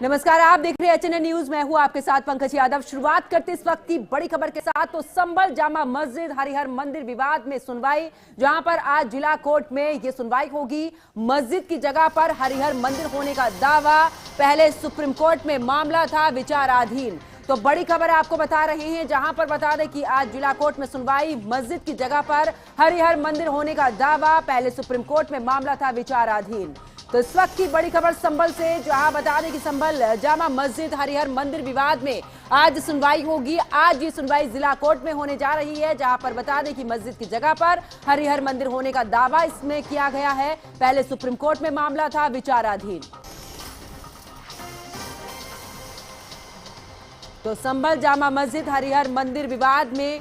नमस्कार, आप देख रहे हैं एचएनएन न्यूज। मैं हूं आपके साथ पंकज यादव। शुरुआत करते इस वक्त की बड़ी खबर के साथ। तो संभल जामा मस्जिद हरिहर मंदिर विवाद में सुनवाई, जहां पर आज जिला कोर्ट में ये सुनवाई होगी। मस्जिद की जगह पर हरिहर मंदिर होने का दावा, पहले सुप्रीम कोर्ट में मामला था विचाराधीन। तो बड़ी खबर आपको बता रहे हैं, जहां पर बता दें कि आज जिला कोर्ट में सुनवाई, मस्जिद की जगह पर हरिहर मंदिर होने का दावा, पहले सुप्रीम कोर्ट में मामला था विचाराधीन। तो इस वक्त की बड़ी खबर संभल से, जहां बता दें कि संभल जामा मस्जिद हरिहर मंदिर विवाद में आज सुनवाई होगी। आज ये सुनवाई जिला कोर्ट में होने जा रही है, जहां पर बता दें कि मस्जिद की जगह पर हरिहर मंदिर होने का दावा इसमें किया गया है। पहले सुप्रीम कोर्ट में मामला था विचाराधीन। तो संभल जामा मस्जिद हरिहर मंदिर विवाद में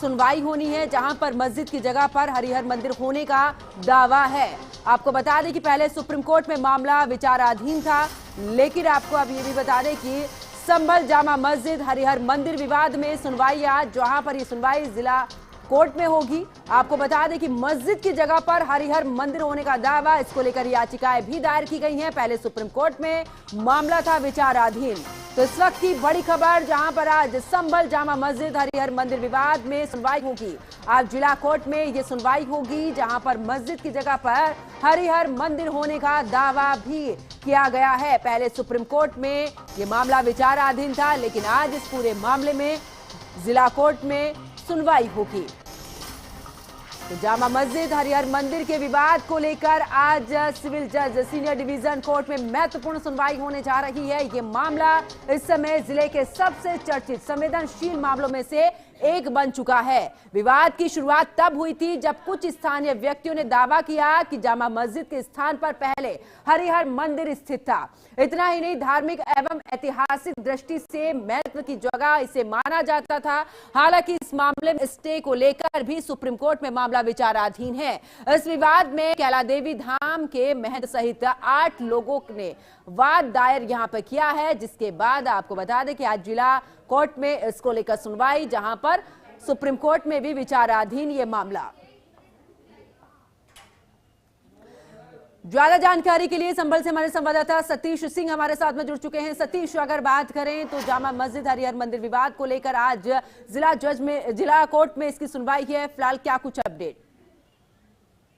सुनवाई होनी है, जहां पर मस्जिद की जगह पर हरिहर मंदिर होने का दावा है। आपको बता दें कि पहले सुप्रीम कोर्ट में मामला विचाराधीन था, लेकिन आपको अब ये भी बता दें कि संभल जामा मस्जिद हरिहर मंदिर विवाद में सुनवाई आज, जहां पर ये सुनवाई जिला कोर्ट में होगी। आपको बता दें कि मस्जिद की जगह पर हरिहर मंदिर होने का दावा, इसको लेकर याचिकाएं भी दायर की गई हैं। पहले सुप्रीम कोर्ट में मामला था विचाराधीन। तो इस वक्त की बड़ी खबर, जहां पर आज संभल जामा मस्जिद हरिहर मंदिर विवाद में सुनवाई होगी। आज जिला कोर्ट में यह सुनवाई होगी, जहां पर मस्जिद की जगह पर हरिहर मंदिर होने का दावा भी किया गया है। पहले सुप्रीम कोर्ट में यह मामला विचाराधीन था, लेकिन आज इस पूरे मामले में जिला कोर्ट में सुनवाई होगी। तो जामा मस्जिद हरिहर मंदिर के विवाद को लेकर आज सिविल जज सीनियर डिवीजन कोर्ट में महत्वपूर्ण सुनवाई होने जा रही है। ये मामला इस समय जिले के सबसे चर्चित संवेदनशील मामलों में से एक बन चुका है। विवाद की शुरुआत तब हुई थी जब कुछ स्थानीय व्यक्तियों ने दावा किया कि जामा मस्जिद के स्थान पर पहले हरिहर मंदिर स्थित था। इतना ही नहीं, धार्मिक एवं ऐतिहासिक दृष्टि से महत्व की जगह इसे माना जाता था। हालांकि इस मामले में स्टे को लेकर भी सुप्रीम कोर्ट में मामला विचाराधीन है। इस विवाद में कैला देवी धाम के महंत सहित 8 लोगों ने वाद दायर यहां पर किया है, जिसके बाद आपको बता दें कि आज जिला कोर्ट में इसको लेकर सुनवाई, जहां पर सुप्रीम कोर्ट में भी विचाराधीन ये मामला। ज्यादा जानकारी के लिए संभल से हमारे संवाददाता सतीश सिंह हमारे साथ में जुड़ चुके हैं। सतीश, अगर बात करें तो जामा मस्जिद हरिहर मंदिर विवाद को लेकर आज जिला कोर्ट में इसकी सुनवाई है, फिलहाल क्या कुछ अपडेट?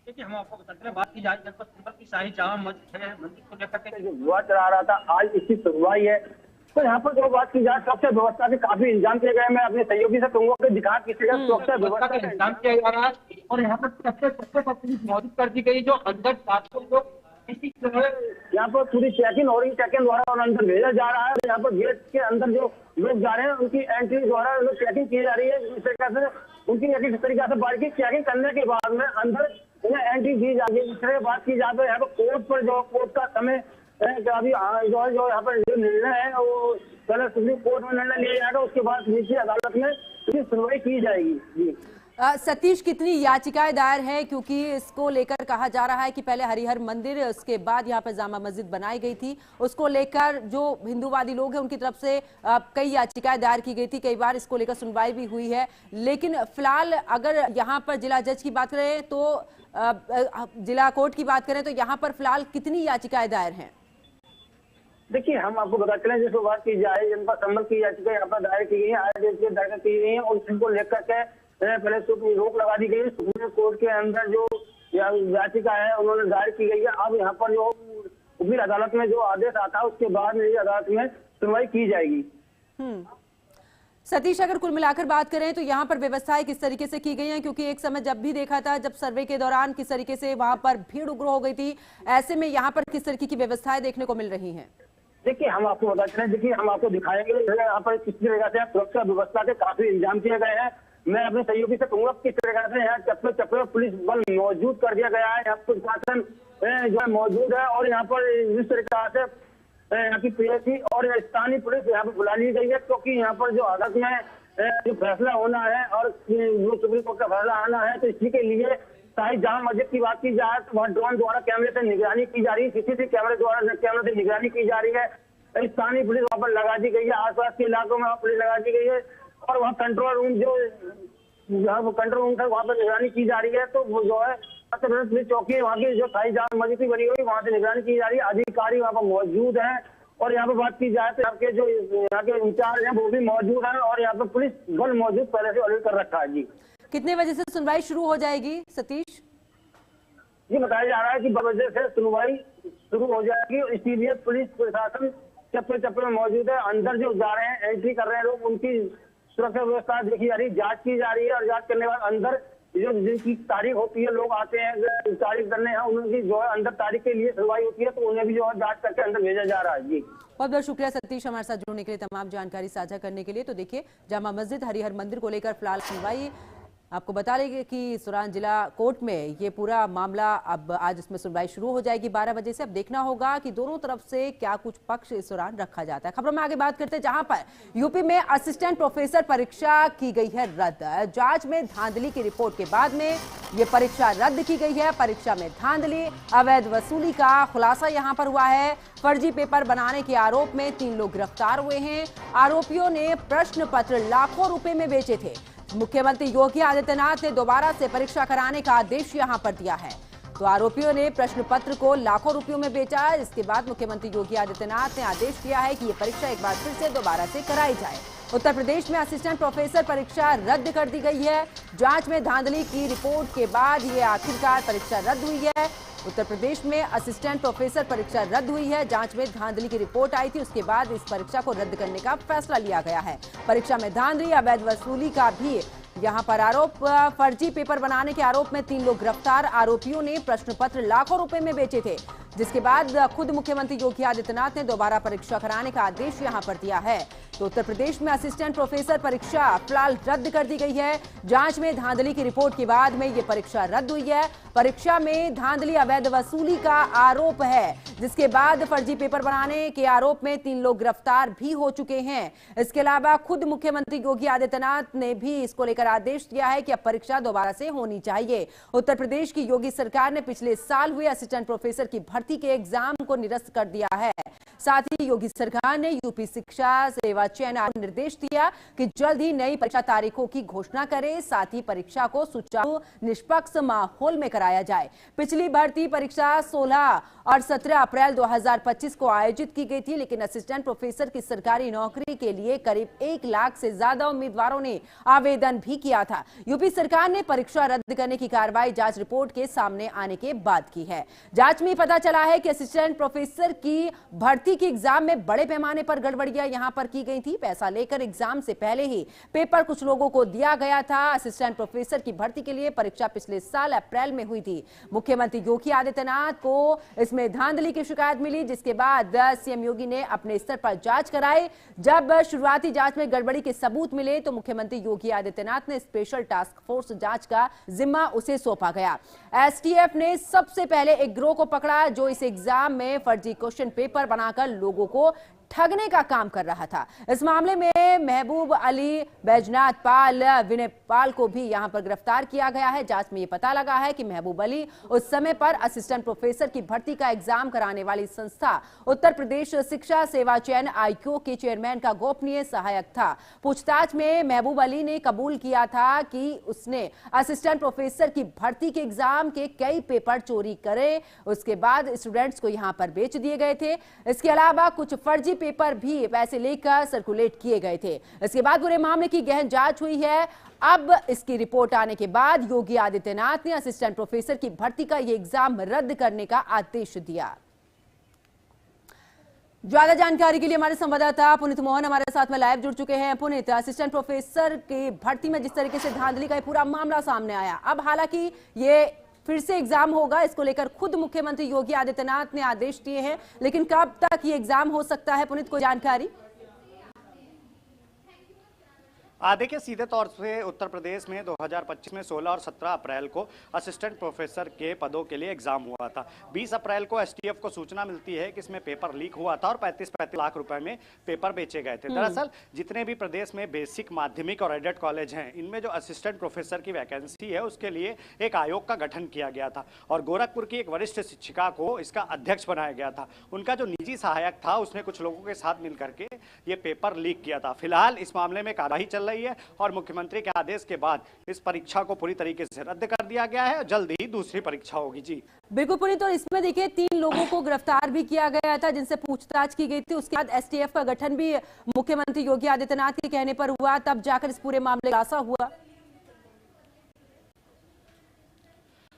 देखिए, हम आपको बताते हैं, बात की जाए जनपद संभल की शाही जामा मस्जिद है, मंदिर को लेकर के जो विवाद चला रहा था, आज इसकी सुनवाई है। तो यहाँ पर जो बात की जाए, सुरक्षा व्यवस्था के काफी इंतजाम किए गए। मैं अपने सहयोगी से कहूंगा कि दिखा किस तरह सुरक्षा व्यवस्था का इंतजाम किया जा रहा है। और यहाँ पर सबसे पुलिस मौजूद कर दी गई, जो अंदर साथियों को इसी यहाँ पर पूरी चेकिंग हो रही है, चेकिंग द्वारा और अंदर भेजा जा रहा है। यहाँ पर गेट के अंदर जो लोग जा रहे हैं, उनकी एंट्री द्वारा चेकिंग की जा रही है। इस तरीके से उनकी एक तरीके से बारीकी चेकिंग करने के बाद में अंदर उन्हें एंट्री दी जाएगी। इस तरह बात की जाए तो यहाँ पर कोर्ट पर जो कोर्ट का समय अभी जो यहाँ पर जो निर्णय है वो पहले सुप्रीम कोर्ट में निर्णय लिया जाएगा, उसके बाद निचली अदालत में इसकी सुनवाई की जाएगी। जी सतीश, कितनी याचिकाएं दायर है? क्योंकि इसको लेकर कहा जा रहा है कि पहले हरिहर मंदिर, उसके बाद यहाँ पर जामा मस्जिद बनाई गई थी। उसको लेकर जो हिंदूवादी लोग हैं उनकी तरफ से कई याचिकाएं दायर की गई थी, कई बार इसको लेकर सुनवाई भी हुई है। लेकिन फिलहाल अगर यहाँ पर जिला जज की बात करें तो जिला कोर्ट की बात करें तो यहाँ पर फिलहाल कितनी याचिकाएं दायर हैं? देखिए, हम आपको बताते हैं, जिसको बात की जाए जनपद संभल की याचिका यहाँ पर दायर की गई है, दायर की गई है और इनको लेकर के पहले रोक लगा दी गई है। सुप्रीम कोर्ट के अंदर जो याचिका है उन्होंने दायर की गई है। अब यहाँ पर जो उच्च अदालत में जो आदेश आता है उसके बाद निजी अदालत में सुनवाई की जाएगी। सतीश, अगर कुल मिलाकर बात करें तो यहाँ पर व्यवस्थाएं किस तरीके से की गई हैं? क्योंकि एक समय जब भी देखा था, जब सर्वे के दौरान किस तरीके से वहां पर भीड़ उग्र हो गई थी, ऐसे में यहाँ पर किस तरीके की व्यवस्थाएं देखने को मिल रही हैं? देखिए, हम आपको बताते हैं, देखिए हम आपको दिखाएंगे यहाँ पर किस तरह से सुरक्षा व्यवस्था के काफी इंतजाम किए गए हैं। मैं अपने सहयोगी से कहूंगा किस तरह से यहाँ चप्पे चप्पे पुलिस बल मौजूद कर दिया गया है। यहाँ प्रशासन जो है मौजूद है और यहाँ पर इस तरीके से यहाँ की पीएससी और स्थानीय पुलिस यहाँ पर बुला ली गई है, क्योंकि यहाँ पर जो अदालत में जो फैसला होना है और जो सुप्रीम कोर्ट का फैसला आना है, तो इसी के लिए शाही जामा मस्जिद की बात की जाए तो वहाँ ड्रोन द्वारा कैमरे से निगरानी की जा रही है, सीसीटीवी कैमरे से निगरानी की जा रही है। स्थानीय पुलिस वहाँ पर लगा दी गई है, आसपास के इलाकों में पुलिस लगा दी गई है और वहाँ कंट्रोल रूम जो कंट्रोल रूम था वहाँ पर निगरानी की जा रही है। तो वो जो है पुलिस चौकी वहाँ की जो शाही जामा मस्जिद बनी हुई वहाँ से निगरानी की जा रही है। अधिकारी वहाँ पर मौजूद है। और यहाँ पे बात की जाए तो आपके जो यहाँ के इंचार्ज हैं वो भी मौजूद हैं और यहाँ पे पुलिस बल मौजूद पहले से ऑलरेडी कर रखा है। जी कितने बजे से सुनवाई शुरू हो जाएगी सतीश? जी बताया जा रहा है कि 12 बजे से सुनवाई शुरू हो जाएगी, इसीलिए पुलिस प्रशासन चप्पे चप्पे में मौजूद है। अंदर जो जा रहे हैं, एंट्री कर रहे हैं लोग, उनकी सुरक्षा व्यवस्था देखी जा रही है, जांच की जा रही है और जांच करने के बाद अंदर जो जिनकी तारीख होती है लोग आते हैं तारीख करने हैं, उनकी जो है अंदर तारीख के लिए सुनवाई होती है तो उन्हें भी जो है जांच करके अंदर भेजा जा रहा है। जी बहुत बहुत शुक्रिया सतीश हमारे साथ जुड़ने के लिए, तमाम जानकारी साझा करने के लिए। तो देखिए जामा मस्जिद हरिहर मंदिर को लेकर फिलहाल सुनवाई आपको बता देंगे कि सुरान जिला कोर्ट में ये पूरा मामला अब आज इसमें सुनवाई शुरू हो जाएगी 12 बजे से। अब देखना होगा कि दोनों तरफ से क्या कुछ पक्ष इस दौरान रखा जाता है। खबरों में आगे बात करते हैं जहां पर यूपी में असिस्टेंट प्रोफेसर परीक्षा की गई है रद्द। जांच में धांधली की रिपोर्ट के बाद में ये परीक्षा रद्द की गई है। परीक्षा में धांधली, अवैध वसूली का खुलासा यहां पर हुआ है। फर्जी पेपर बनाने के आरोप में 3 लोग गिरफ्तार हुए हैं। आरोपियों ने प्रश्न पत्र लाखों रुपए में बेचे थे। मुख्यमंत्री योगी आदित्यनाथ ने दोबारा से परीक्षा कराने का आदेश यहां पर दिया है। तो आरोपियों ने प्रश्न पत्र को लाखों रुपयों में बेचा। इसके बाद मुख्यमंत्री योगी आदित्यनाथ ने आदेश दिया है कि यह परीक्षा एक बार फिर से दोबारा से कराई जाए। उत्तर प्रदेश में असिस्टेंट प्रोफेसर परीक्षा रद्द कर दी गई है। जांच में धांधली की रिपोर्ट के बाद ये आखिरकार परीक्षा रद्द हुई है। उत्तर प्रदेश में असिस्टेंट प्रोफेसर परीक्षा रद्द हुई है। जांच में धांधली की रिपोर्ट आई थी, उसके बाद इस परीक्षा को रद्द करने का फैसला लिया गया है। परीक्षा में धांधली, अवैध वसूली का भी यहां पर आरोप। फर्जी पेपर बनाने के आरोप में 3 लोग गिरफ्तार। आरोपियों ने प्रश्न पत्र लाखों रुपए में बेचे थे, जिसके बाद खुद मुख्यमंत्री योगी आदित्यनाथ ने दोबारा परीक्षा कराने का आदेश यहां पर दिया है। तो उत्तर प्रदेश में असिस्टेंट प्रोफेसर परीक्षा फिलहाल रद्द कर दी गई है। जांच में धांधली की रिपोर्ट के बाद में ये परीक्षा रद्द हुई है। परीक्षा में धांधली, अवैध वसूली का आरोप है, जिसके बाद फर्जी पेपर बनाने के आरोप में 3 लोग गिरफ्तार भी हो चुके हैं। इसके अलावा खुद मुख्यमंत्री योगी आदित्यनाथ ने भी इसको लेकर आदेश दिया है कि अब परीक्षा दोबारा से होनी चाहिए। उत्तर प्रदेश की योगी सरकार ने पिछले साल हुए असिस्टेंट प्रोफेसर की भर्ती के एग्जाम को निरस्त कर दिया है। साथ ही योगी सरकार ने यूपी शिक्षा सेवा चयन आयोग को निर्देश दिया कि जल्द ही नई परीक्षा तारीखों की घोषणा करे। साथ ही परीक्षा को सुचारू निष्पक्ष माहौल में कराया जाए। पिछली भर्ती परीक्षा 16 और 17 अप्रैल 2025 को आयोजित की गई थी, लेकिन असिस्टेंट प्रोफेसर की सरकारी नौकरी के लिए करीब 1 लाख से ज्यादा उम्मीदवारों ने आवेदन भी किया था। यूपी सरकार ने परीक्षा रद्द करने की कार्रवाई जांच रिपोर्ट के सामने आने के बाद की है। जांच में पता चला है कि असिस्टेंट प्रोफेसर की भर्ती के एग्जाम में बड़े पैमाने पर गड़बड़ियां यहां पर की गई थी। पैसा लेकर एग्जाम से पहले ही पेपर कुछ लोगों को दिया गया था। असिस्टेंट प्रोफेसर की भर्ती के लिए परीक्षा पिछले साल अप्रैल में हुई थी। मुख्यमंत्री योगी आदित्यनाथ को इसमें धांधली की शिकायत मिली, जिसके बाद सीएम योगी ने अपने स्तर पर जांच कराई। जब शुरुआती जांच में गड़बड़ी के सबूत मिले तो मुख्यमंत्री योगी आदित्यनाथ ने स्पेशल टास्क फोर्स जांच का जिम्मा उसे सौंपा गया। एसटीएफ ने सबसे पहले एक गिरोह को पकड़ा जो इस एग्जाम में फर्जी क्वेश्चन पेपर बनाकर लोगों को ठगने का काम कर रहा था। इस मामले में महबूब अली, बैजनाथ पाल, विनय पाल को भी यहां पर गिरफ्तार किया गया है। जांच में यह पता लगा है कि महबूब अली उस समय पर असिस्टेंट प्रोफेसर की भर्ती का एग्जाम कराने वाली संस्था उत्तर प्रदेश शिक्षा सेवा चयन आयोग के चेयरमैन का गोपनीय सहायक था। पूछताछ में महबूब अली ने कबूल किया था कि उसने असिस्टेंट प्रोफेसर की भर्ती के एग्जाम के कई पेपर चोरी करे, उसके बाद स्टूडेंट्स को यहां पर बेच दिए गए थे। इसके अलावा कुछ फर्जी पेपर भी पैसे लेकर सर्कुलेट किए गए थे। इसके बाद पूरे मामले की गहन जांच हुई है। अब इसकी रिपोर्ट आने के बाद योगी आदित्यनाथ ने असिस्टेंट प्रोफेसर की भर्ती का यह एग्जाम रद्द करने का आदेश दिया। ज्यादा जानकारी के लिए हमारे संवाददाता पुनीत मोहन हमारे साथ में लाइव जुड़ चुके हैं। पुनीत, असिस्टेंट प्रोफेसर की भर्ती में जिस तरीके से धांधली का पूरा मामला सामने आया, अब हालांकि ये फिर से एग्जाम होगा, इसको लेकर खुद मुख्यमंत्री योगी आदित्यनाथ ने आदेश दिए हैं, लेकिन कब तक ये एग्जाम हो सकता है? पुनीत, कोई जानकारी? देखिए, सीधे तौर से उत्तर प्रदेश में 2025 में 16 और 17 अप्रैल को असिस्टेंट प्रोफेसर के पदों के लिए एग्जाम हुआ था। 20 अप्रैल को एसटीएफ को सूचना मिलती है कि इसमें पेपर लीक हुआ था और 35-35 लाख रुपए में पेपर बेचे गए थे। दरअसल जितने भी प्रदेश में बेसिक, माध्यमिक और एडेड कॉलेज हैं, इनमें जो असिस्टेंट प्रोफेसर की वैकेंसी है उसके लिए एक आयोग का गठन किया गया था और गोरखपुर की एक वरिष्ठ शिक्षिका को इसका अध्यक्ष बनाया गया था। उनका जो निजी सहायक था उसने कुछ लोगों के साथ मिलकर के ये पेपर लीक किया था। फिलहाल इस मामले में कार्रवाई चल रही है और मुख्यमंत्री के आदेश के बाद इस परीक्षा को पूरी तरीके से रद्द कर दिया गया है और जल्द ही दूसरी परीक्षा होगी। जी बिल्कुल पुनीत, और इसमें देखिए 3 लोगों को गिरफ्तार भी किया गया था जिनसे पूछताछ की गई थी। उसके बाद एसटीएफ का गठन भी मुख्यमंत्री योगी आदित्यनाथ के कहने पर हुआ, तब जाकर इस पूरे मामले का खुलासा हुआ।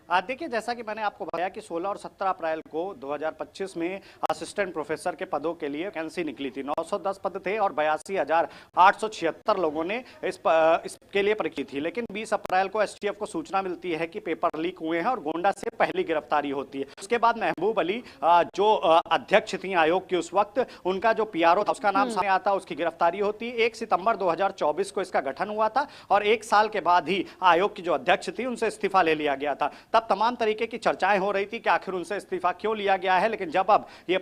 देखिए, जैसा कि मैंने आपको बताया कि 16 और 17 अप्रैल को 2025 में असिस्टेंट प्रोफेसर के पदों के लिए वैकेंसी निकली थी। 910 पद थे और 82,876 लोगों ने इसके लिए परीक्षा की थी। लेकिन 20 अप्रैल को एसटीएफ को सूचना मिलती है कि पेपर लीक हुए हैं और गोंडा से पहली गिरफ्तारी होती है। उसके बाद महबूब अली जो अध्यक्ष थी आयोग की उस वक्त, उनका जो पीआरओ था उसका नाम सामने आता, उसकी गिरफ्तारी होती। 1 सितंबर 2024 को इसका गठन हुआ था और 1 साल के बाद ही आयोग की जो अध्यक्ष थी उनसे इस्तीफा ले लिया गया था। तब तमाम तरीके की चर्चाएं हो रही थी कि आखिर उनसे इस्तीफा क्यों लिया गया है। लेकिन जब अब ये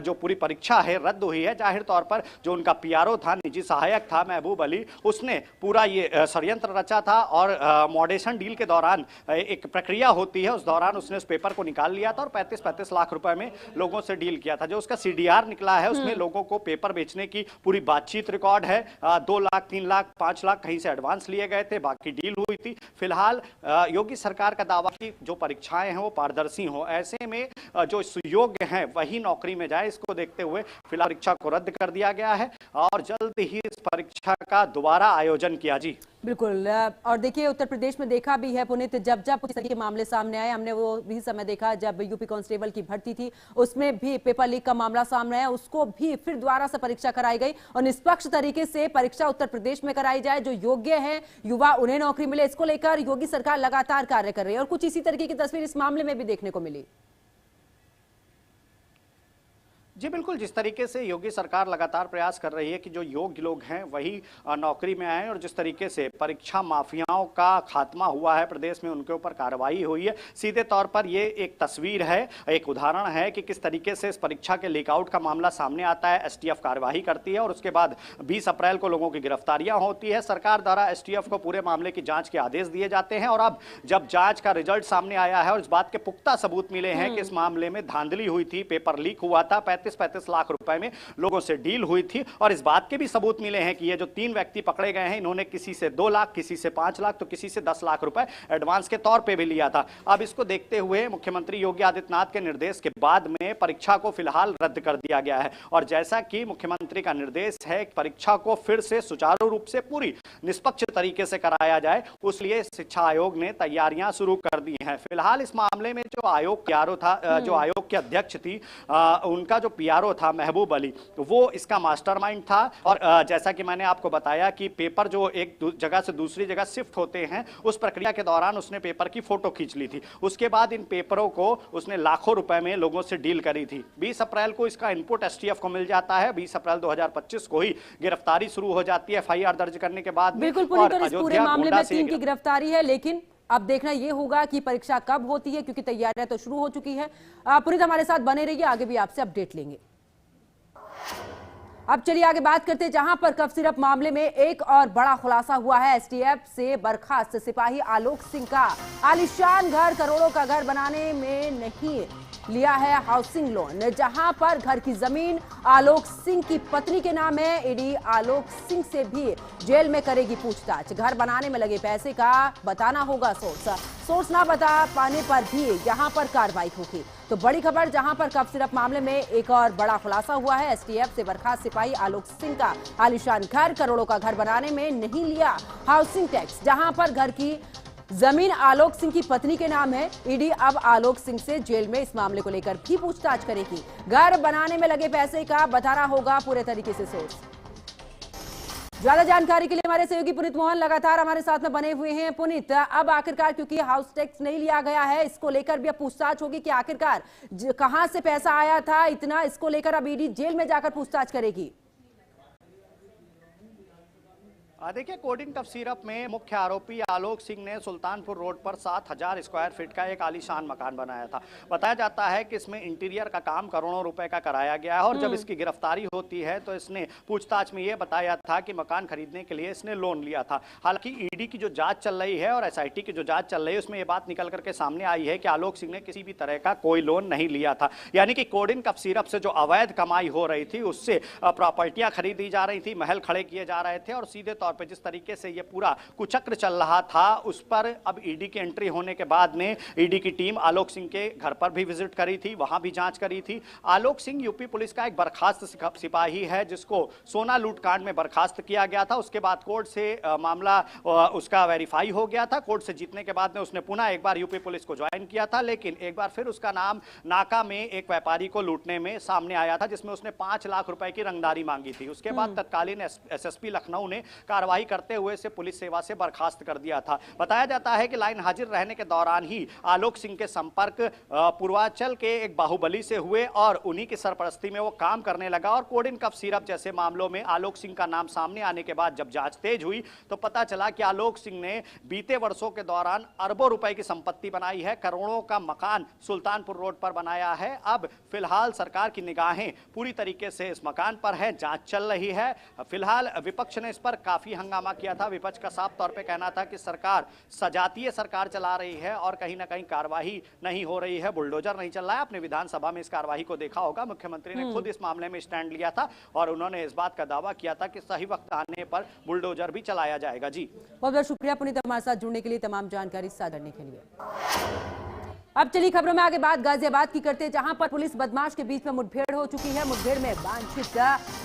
जो पूरी परीक्षा है रद्द हुई है, जाहिर तौर पर जो उनका पीआरओ था, निजी सहायक था महबूब अली, उसने पूरा ये षड्यंत्र रचा था और मॉडेशन डील के दौरान एक प्रक्रिया होती है, उस दौरान उसने उस पेपर को निकाल लिया था और 35-35 लाख रुपए में लोगों से डील किया था। जो उसका सीडीआर निकला है उसमें लोगों को पेपर बेचने की पूरी बातचीत रिकॉर्ड है। 2 लाख, 3 लाख, 5 लाख कहीं से एडवांस लिए गए थे, बाकी डील हुई थी। फिलहाल योगी सरकार का दावा की जो परीक्षाएं हैं वो पारदर्शी हो, ऐसे में जो सुयोग्य हैं वही नौकरी में जाए, इसको देखते हुए फिलहाल परीक्षा को रद्द कर दिया गया है और जल्द ही इस परीक्षा का दोबारा आयोजन किया। जी बिल्कुल, और देखिए उत्तर प्रदेश में देखा भी है पुनीत, जब जब कुछ के मामले सामने आए, हमने वो भी समय देखा जब यूपी कांस्टेबल की भर्ती थी, उसमें भी पेपर लीक का मामला सामने आया, उसको भी फिर दोबारा से परीक्षा कराई गई और निष्पक्ष तरीके से परीक्षा उत्तर प्रदेश में कराई जाए, जो योग्य है युवा उन्हें नौकरी मिले, इसको लेकर योगी सरकार लगातार कार्य कर रही है और कुछ इसी तरीके की तस्वीर इस मामले में भी देखने को मिली। जी बिल्कुल, जिस तरीके से योगी सरकार लगातार प्रयास कर रही है कि जो योग्य लोग हैं वही नौकरी में आए और जिस तरीके से परीक्षा माफियाओं का खात्मा हुआ है प्रदेश में, उनके ऊपर कार्रवाई हुई है, सीधे तौर पर ये एक तस्वीर है, एक उदाहरण है कि किस तरीके से इस परीक्षा के लीकआउट का मामला सामने आता है। एसटीएफ कार्रवाई करती है और उसके बाद 20 अप्रैल को लोगों की गिरफ्तारियां होती है। सरकार द्वारा एसटीएफ को पूरे मामले की जांच के आदेश दिए जाते हैं और अब जब जांच का रिजल्ट सामने आया है और इस बात के पुख्ता सबूत मिले हैं कि इस मामले में धांधली हुई थी, पेपर लीक हुआ था, 35-35 लाख रुपए में लोगों से डील हुई थी और इस बात के भी सबूत मिले हैं कि ये जो 3 व्यक्ति पकड़े गए हैं, इन्होंने किसी से 2 लाख, किसी से 5 लाख तो किसी से 10 लाख रुपए एडवांस के तौर पे भी लिया था। अब इसको देखते हुए मुख्यमंत्री योगी आदित्यनाथ के निर्देश के बाद में परीक्षा को फिलहाल रद्द कर दिया गया है और जैसा कि मुख्यमंत्री का निर्देश है परीक्षा को फिर से सुचारू रूप से पूरी निष्पक्ष तरीके से कराया जाए, उसलिए शिक्षा आयोग ने तैयारियां शुरू कर दी हैं। फिलहाल इस मामले में जो आयोग पीआरओ था, जो आयोग के अध्यक्ष थी, उनका जो पीआरओ था महबूब अली, वो इसका मास्टरमाइंड था और जैसा कि मैंने आपको बताया कि पेपर जो एक जगह से दूसरी जगह शिफ्ट होते हैं, उस प्रक्रिया के दौरान उसने पेपर की फोटो खींच ली थी। उसके बाद इन पेपरों को उसने लाखों रुपए में लोगों से डील करी थी। 20 अप्रैल को इसका इनपुट एसटीएफ को मिल जाता है। 20 अप्रैल 2025 को ही गिरफ्तारी शुरू हो जाती है एफआईआर दर्ज करने के बाद। बिल्कुल पुनीत, और इस पूरे मामले में 3 की गिरफ्तारी है, लेकिन अब देखना यह होगा कि परीक्षा कब होती है, क्योंकि तैयारियां तो शुरू हो चुकी है। पुनीत हमारे साथ बने रहिए, आगे भी आपसे अपडेट लेंगे। अब चलिए आगे बात करते हैं, जहां पर कफ सिरप मामले में एक और बड़ा खुलासा हुआ है। एसटीएफ से बर्खास्त सिपाही आलोक सिंह का आलीशान घर, करोड़ों का घर बनाने में नहीं लिया है हाउसिंग लोन, जहां पर घर की जमीन आलोक सिंह की पत्नी के नाम है। ईडी आलोक सिंह से भी जेल में करेगी पूछताछ। घर बनाने में लगे पैसे का बताना होगा सोर्स ना बता पाने पर भी यहां पर कार्रवाई होगी। तो बड़ी खबर, जहां पर कफ सिरप मामले में एक और बड़ा खुलासा हुआ है। एसटीएफ से बर्खास्त सिपाही आलोक सिंह का आलीशान घर, करोड़ों का घर बनाने में नहीं लिया हाउसिंग टैक्स, जहां पर घर की जमीन आलोक सिंह की पत्नी के नाम है। ईडी अब आलोक सिंह से जेल में इस मामले को लेकर भी पूछताछ करेगी। घर बनाने में लगे पैसे का बताना होगा पूरे तरीके से सोर्स। ज्यादा जानकारी के लिए हमारे सहयोगी पुनीत मोहन लगातार हमारे साथ में बने हुए हैं। पुनीत, अब आखिरकार क्योंकि हाउस टैक्स नहीं लिया गया है, इसको लेकर भी अब पूछताछ होगी कि आखिरकार कहां से पैसा आया था इतना, इसको लेकर अब ईडी जेल में जाकर पूछताछ करेगी। देखिए, कोडिंग कफ सिरप में मुख्य आरोपी आलोक सिंह ने सुल्तानपुर रोड पर 7,000 स्क्वायर फीट का एक आलीशान मकान बनाया था। बताया जाता है कि इसमें इंटीरियर का काम करोड़ों रुपए का कराया गया है और जब इसकी गिरफ्तारी होती है तो इसने पूछताछ में यह बताया था कि मकान खरीदने के लिए इसने लोन लिया था। हालांकि ईडी की जो जांच चल रही है और एसआईटी की जो जांच चल रही है उसमें यह बात निकल करके सामने आई है कि आलोक सिंह ने किसी भी तरह का कोई लोन नहीं लिया था। यानी कि कोडिंग कफ सिरप से जो अवैध कमाई हो रही थी उससे प्रॉपर्टियां खरीदी जा रही थी, महल खड़े किए जा रहे थे और सीधे तौर तौर पे जिस तरीके से ये पूरा कुचक्र चल रहा था उस पर अब ईडी की एंट्री होने के बाद में ईडी की टीम आलोक सिंह के घर पर भी विजिट करी थी, वहां भी जांच करी थी। आलोक सिंह यूपी पुलिस का एक बर्खास्त सिपाही है जिसको सोना लूट कांड में बर्खास्त किया गया था। उसके बाद कोर्ट से मामला उसका वेरीफाई हो गया था। कोर्ट से जीतने के बाद में उसने पुनः एक बार यूपी पुलिस को ज्वाइन किया था, लेकिन एक बार फिर उसका नाम नाका में एक व्यापारी को लूटने में सामने आया था जिसमें उसने 5 लाख रुपए की रंगदारी मांगी थी। उसके बाद तत्कालीन एसएसपी लखनऊ ने कार्रवाई करते हुए इसे पुलिस सेवा से बर्खास्त कर दिया था। बताया जाता है कि लाइन हाजिर रहने के दौरान ही आलोक सिंह के संपर्क पूर्वांचल के एक बाहुबली से हुए और उन्हीं की सरपरस्ती में वो काम करने लगा और कोडिन कफ सिरप जैसे मामलों में आलोक सिंह का नाम सामने आने के बाद जब जांच तेज हुई तो पता चला कि आलोक सिंह ने बीते वर्षों के दौरान अरबों रुपए की संपत्ति बनाई है, करोड़ों का मकान सुल्तानपुर रोड पर बनाया है। अब फिलहाल सरकार की निगाहें पूरी तरीके से इस मकान पर है, जांच चल रही है। फिलहाल विपक्ष ने इस पर काफी हंगामा किया था। विपक्ष का साफ तौर पे कहना था कि सरकार सजातीय सरकार चला रही है और कहीं ना कहीं कार्रवाई नहीं हो रही है, बुलडोजर नहीं चल रहा है। अपने विधानसभा में इस कार्रवाई को देखा होगा, मुख्यमंत्री ने खुद इस मामले में स्टैंड लिया था और उन्होंने इस बात का दावा किया था कि सही वक्त आने पर बुलडोजर भी चलाया जाएगा। जी बहुत बहुत शुक्रिया पुनीत, हमारे साथ जुड़ने के लिए, तमाम जानकारी साझा करने के लिए। अब चलिए खबरों में आगे बात गाजियाबाद की करते हैं, जहां पर पुलिस बदमाश के बीच में मुठभेड़ हो चुकी है। मुठभेड़ में वांछित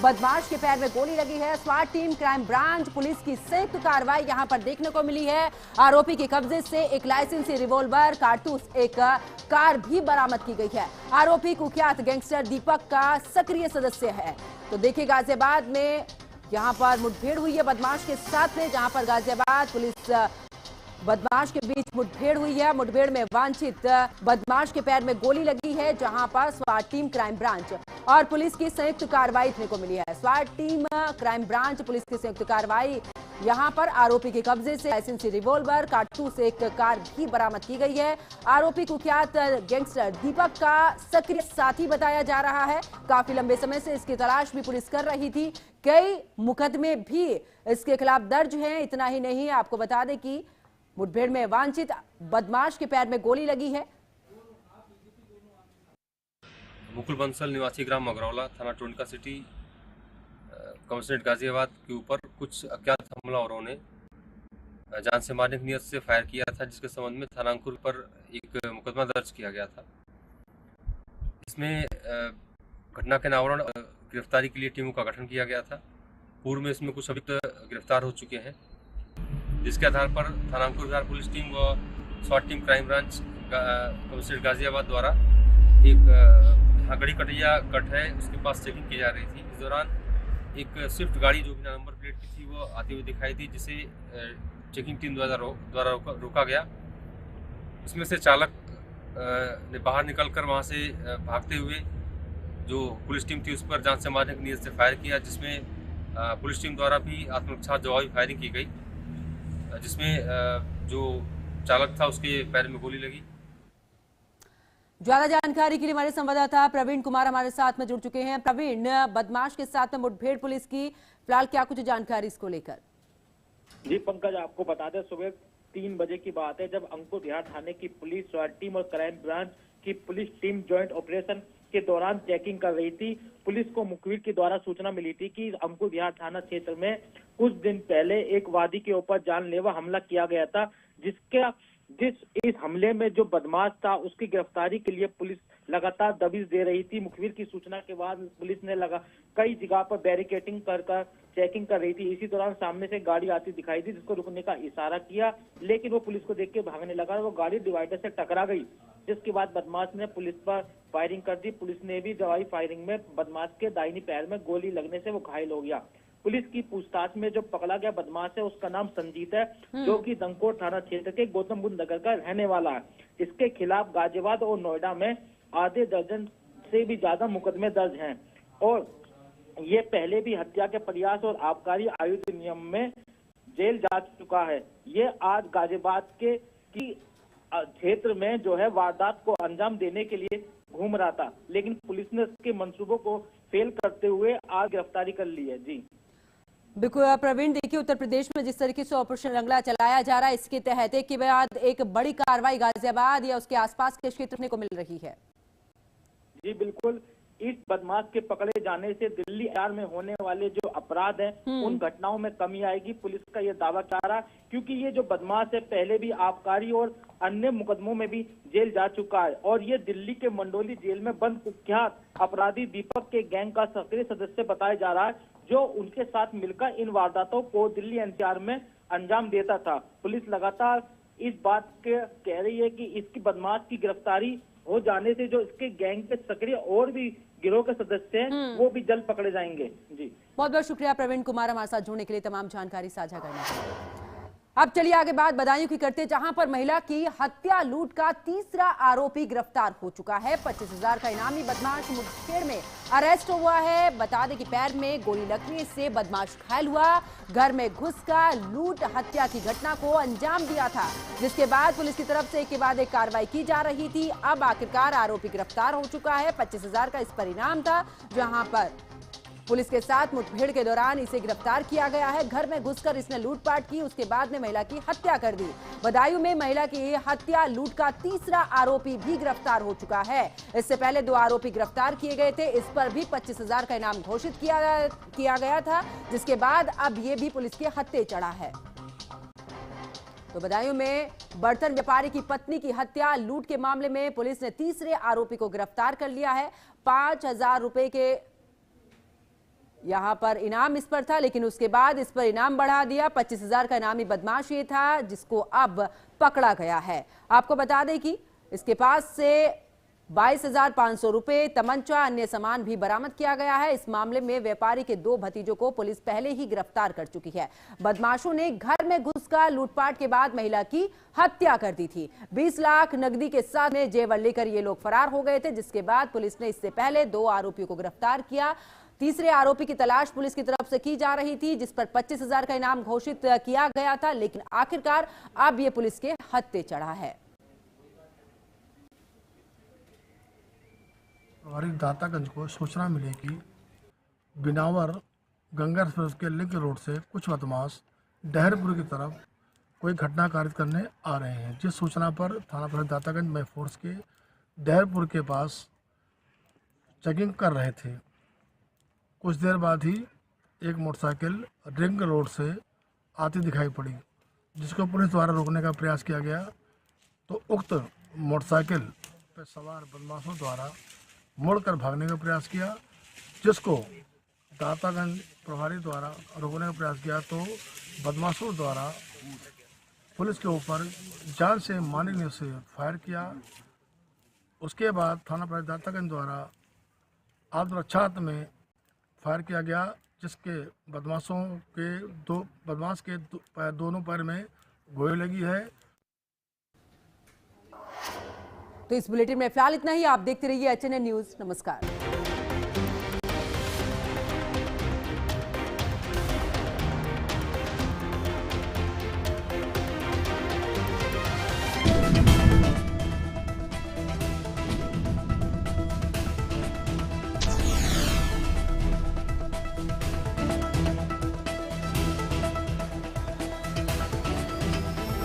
बदमाश के पैर में गोली लगी है। स्वाट टीम, क्राइम ब्रांच, पुलिस की संयुक्त कार्रवाई यहां पर देखने को मिली है। आरोपी के कब्जे से एक लाइसेंसी रिवॉल्वर, कारतूस, एक कार भी बरामद की गई है। आरोपी कुख्यात गैंगस्टर दीपक का सक्रिय सदस्य है। तो देखिए गाजियाबाद में यहां पर मुठभेड़ हुई है बदमाश के साथ में, जहां पर गाजियाबाद पुलिस बदमाश के बीच मुठभेड़ हुई है। मुठभेड़ में वांछित बदमाश के पैर में गोली लगी है, जहां पर स्वाट टीम, क्राइम ब्रांच और पुलिस की संयुक्त कार्रवाई देखने को मिली है। स्वाट टीम, क्राइम ब्रांच, पुलिस की संयुक्त कार्रवाई, यहां पर आरोपी के कब्जे से लाइसेंसी रिवॉल्वर, कारतूस, एक कार भी बरामद की गई है। आरोपी कुख्यात गैंगस्टर दीपक का सक्रिय साथी बताया जा रहा है। काफी लंबे समय से इसकी तलाश भी पुलिस कर रही थी। कई मुकदमे भी इसके खिलाफ दर्ज हैं। इतना ही नहीं, आपको बता दें कि मुठभेड़ में वांछित बदमाश के पैर में गोली लगी है। मुकुल बंसल निवासी ग्राम मगरौला, थाना टोंडका सिटी, कमिश्नरेट गाजियाबाद के ऊपर कुछ अज्ञात हमलावरों ने जान से मारने की नियत से फायर किया था, जिसके संबंध में थाना अंकुर पर एक मुकदमा दर्ज किया गया था। इसमें घटना के अनावरण गिरफ्तारी के लिए टीमों का गठन किया गया था। पूर्व में इसमें कुछ अभियुक्त गिरफ्तार हो चुके हैं, जिसके आधार पर थाना अंकुर विहार पुलिस टीम व स्वाट team, crime branch, commissionerate Ghaziabad द्वारा एक गड़ी कटैया कट है उसके पास चेकिंग की जा रही थी। इस दौरान एक स्विफ्ट गाड़ी जो बिना नंबर प्लेट की थी वो आती हुई दिखाई दी, जिसे चेकिंग टीम द्वारा रोका गया। इसमें से चालक ने बाहर निकलकर वहां से भागते हुए जो पुलिस टीम थी उस पर जान से मारने की नियत से फायर किया, जिसमें पुलिस टीम द्वारा भी आत्मरक्षा जवाबी फायरिंग की गई, जिसमें जो चालक था उसके पैर में गोली लगी। ज्यादा जानकारी के लिए हमारे संवाददाता प्रवीण कुमार हमारे साथ में जुड़ चुके हैं। प्रवीण, बदमाश के साथ में मुठभेड़ पुलिस की, फिलहाल क्या कुछ जानकारी इसको लेकर? जी पंकज, आपको बता दें सुबह 3 बजे की बात है जब अंकुर विहार थाने की पुलिस, स्वाट टीम और क्राइम ब्रांच की पुलिस टीम ज्वाइंट ऑपरेशन के दौरान चेकिंग कर रही थी। पुलिस को मुखबिर के द्वारा सूचना मिली थी कि अंकुर विहार थाना क्षेत्र में कुछ दिन पहले एक वादी के ऊपर जानलेवा हमला किया गया था, इस हमले में जो बदमाश था उसकी गिरफ्तारी के लिए पुलिस लगातार दबिश दे रही थी। मुखबिर की सूचना के बाद पुलिस ने कई जगह पर बैरिकेडिंग कर चेकिंग कर रही थी। इसी दौरान सामने से गाड़ी आती दिखाई दी, जिसको रुकने का इशारा किया, लेकिन वो पुलिस को देख के भागने लगा। वो गाड़ी डिवाइडर से टकरा गई, जिसके बाद बदमाश ने पुलिस पर फायरिंग कर दी। पुलिस ने भी जवाबी फायरिंग में बदमाश के दाहिनी पैर में गोली लगने से वो घायल हो गया। पुलिस की पूछताछ में जो पकड़ा गया बदमाश है उसका नाम संजीत है, जो कि दंकोट थाना क्षेत्र के गौतम बुद्ध नगर का रहने वाला है। इसके खिलाफ गाजियाबाद और नोएडा में आधे दर्जन से भी ज्यादा मुकदमे दर्ज हैं और ये पहले भी हत्या के प्रयास और आबकारी अधिनियम में जेल जा चुका है। ये आज गाजियाबाद के क्षेत्र में जो है वारदात को अंजाम देने के लिए घूम रहा था, लेकिन पुलिस ने उसके मंसूबों को फेल करते हुए आज गिरफ्तारी कर ली है। जी बिल्कुल प्रवीण, देखिए उत्तर प्रदेश में जिस तरीके से ऑपरेशन रंगला चलाया जा रहा है, इसके तहत एक के बाद एक बड़ी कार्रवाई गाजियाबाद या उसके आसपास के क्षेत्र को मिल रही है। जी बिल्कुल, इस बदमाश के पकड़े जाने से दिल्ली एनसीआर में होने वाले जो अपराध हैं उन घटनाओं में कमी आएगी। पुलिस का यह दावा कर रहा है, क्योंकि ये जो बदमाश है पहले भी आबकारी और अन्य मुकदमों में भी जेल जा चुका है और ये दिल्ली के मंडोली जेल में बंद कुख्यात अपराधी दीपक के गैंग का सक्रिय सदस्य बताया जा रहा है, जो उनके साथ मिलकर इन वारदातों को दिल्ली एनसीआर में अंजाम देता था। पुलिस लगातार इस बात के कह रही है कि इसकी बदमाश की गिरफ्तारी हो जाने से जो इसके गैंग के सक्रिय और भी गिरोह के सदस्य हैं वो भी जल्द पकड़े जाएंगे। जी बहुत बहुत शुक्रिया प्रवीण कुमार हमारे साथ जुड़ने के लिए, तमाम जानकारी साझा करने के लिए। अब चलिए आगे बात बदायूं की करते, जहां पर महिला की हत्या लूट का तीसरा आरोपी गिरफ्तार हो चुका है। 25,000 का इनामी बदमाश मुठभेड़ में अरेस्ट हुआ है। बता दें कि पैर में गोली लगने से बदमाश घायल हुआ, घर में घुसकर लूट हत्या की घटना को अंजाम दिया था, जिसके बाद पुलिस की तरफ से एक के बाद एक कार्रवाई की जा रही थी। अब आखिरकार आरोपी गिरफ्तार हो चुका है। 25,000 का इस पर इनाम था, जहां पर पुलिस के साथ मुठभेड़ के दौरान इसे गिरफ्तार किया गया है। घर में घुसकर इसने लूटपाट की, उसके बाद में महिला की हत्या कर दी। बदायूं में महिला की हत्या लूट का तीसरा आरोपी भी गिरफ्तार हो चुका है। इससे पहले 2 आरोपी गिरफ्तार किए गए थे, इस पर भी 25,000 का इनाम घोषित किया गया था, जिसके बाद अब ये भी पुलिस के हत्थे चढ़ा है। तो बदायूं में बर्तन व्यापारी की पत्नी की हत्या लूट के मामले में पुलिस ने तीसरे आरोपी को गिरफ्तार कर लिया है। 5,000 रुपए के यहां पर इनाम इस पर था, लेकिन उसके बाद इस पर इनाम बढ़ा दिया। 25,000 का इनामी बदमाश ये था, जिसको अब पकड़ा गया है। आपको बता दें कि इसके पास से 22,500 रुपए, तमंचा, अन्य सामान भी बरामद किया गया है। इस मामले में व्यापारी के 2 भतीजों को पुलिस पहले ही गिरफ्तार कर चुकी है। बदमाशों ने घर में घुसकर लूटपाट के बाद महिला की हत्या कर दी थी। 20 लाख नकदी के साथ में जेवर लेकर ये लोग फरार हो गए थे, जिसके बाद पुलिस ने इससे पहले 2 आरोपियों को गिरफ्तार किया। तीसरे आरोपी की तलाश पुलिस की तरफ से की जा रही थी, जिस पर 25,000 का इनाम घोषित किया गया था, लेकिन आखिरकार अब यह पुलिस के हत्थे चढ़ा है। प्रभारी दातागंज को सूचना मिली कि बिनावर गंगा एक्सप्रेस के लिंक रोड से कुछ बदमाश डहरपुर की तरफ कोई घटना कारित करने आ रहे हैं। जिस सूचना पर थाना प्रभारी दातागंज में फोर्स के डहरपुर के पास चेकिंग कर रहे थे। कुछ देर बाद ही एक मोटरसाइकिल रिंग रोड से आती दिखाई पड़ी, जिसको पुलिस द्वारा रोकने का प्रयास किया गया, तो उक्त मोटरसाइकिल पर सवार बदमाशों द्वारा मुड़कर भागने का प्रयास किया, जिसको दातागंज प्रभारी द्वारा रोकने का प्रयास किया, तो बदमाशों द्वारा पुलिस के ऊपर जान से मारने से फायर किया। उसके बाद थाना प्रभारी दातागंज द्वारा आत्मरक्षा में फायर किया गया, जिसके बदमाश के दोनों पैर में गोली लगी है। तो इस बुलेटिन में फिलहाल इतना ही। आप देखते रहिए HNN न्यूज। नमस्कार।